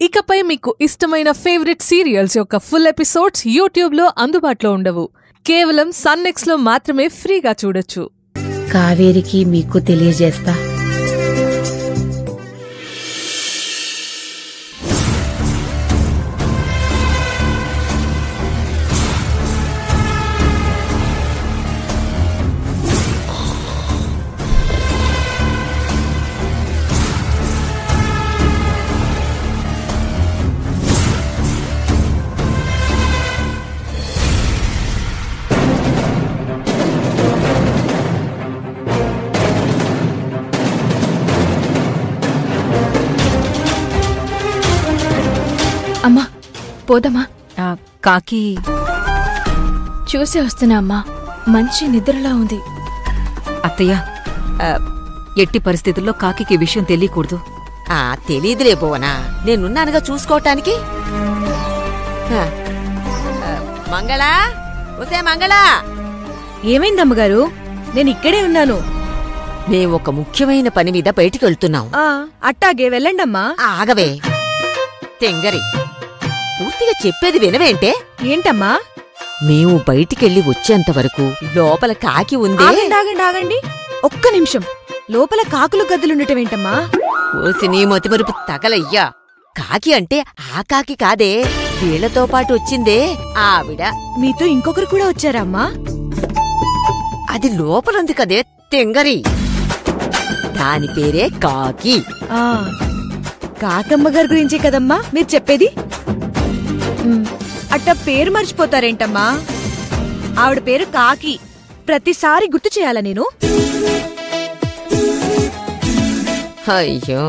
ఇకపై మీకు ఇష్టమైన ఫేవరెట్ సీరియల్స్ యొక్క ఫుల్ ఎపిసోడ్స్ యూట్యూబ్లో అందుబాటులో ఉండవు. కేవలం సన్నెక్స్లో మాత్రమే ఫ్రీగా చూడొచ్చు. కావేరికి మీకు తెలియజేస్తా. అమ్మా పోదమ్మా. కాకి చూసి వస్తున్నా అమ్మా, మంచి నిద్రలా ఉంది. అత్తయ్య, ఎట్టి పరిస్థితుల్లో కాకి విషయం తెలియకూడదు. తెలీదులే భువనా, నేనున్నానుగా చూసుకోవటానికి. మంగళా, ఒసే మంగళా. ఏమైందమ్మగారు? నేనిక్కడే ఉన్నాను. మేం ఒక ముఖ్యమైన పని మీద బయటికెళ్తున్నాం. అట్టాగే వెళ్ళండమ్మా. ఆగవే తెంగరి, పూర్తిగా చెప్పేది వినవేంటే? ఏంటమ్మా? మేము బయటికెళ్ళి వచ్చేంతవరకు లోపల కాకి ఉంది. ఆగండి, ఒక్క నిమిషం. లోపల కాకులు గద్దలుండటమేంటమ్మా? ఓసి నీ మొతిమరుపు తగలయ్యా. కాకి అంటే ఆ కాకి కాదే, వీళ్లతో పాటు వచ్చిందే ఆవిడ. మీతో ఇంకొకరు కూడా వచ్చారమ్మా? అది లోపలుంది కదే తెంగరి, దాని పేరే కాకి. కాకమ్మగారి గురించే కదమ్మా మీరు చెప్పేది? అట్టా పేరు మర్చిపోతారేంటమ్మా? ఆవిడ పేరు కాకి. ప్రతిసారి గుర్తు చేయాలా నేను? అయ్యో,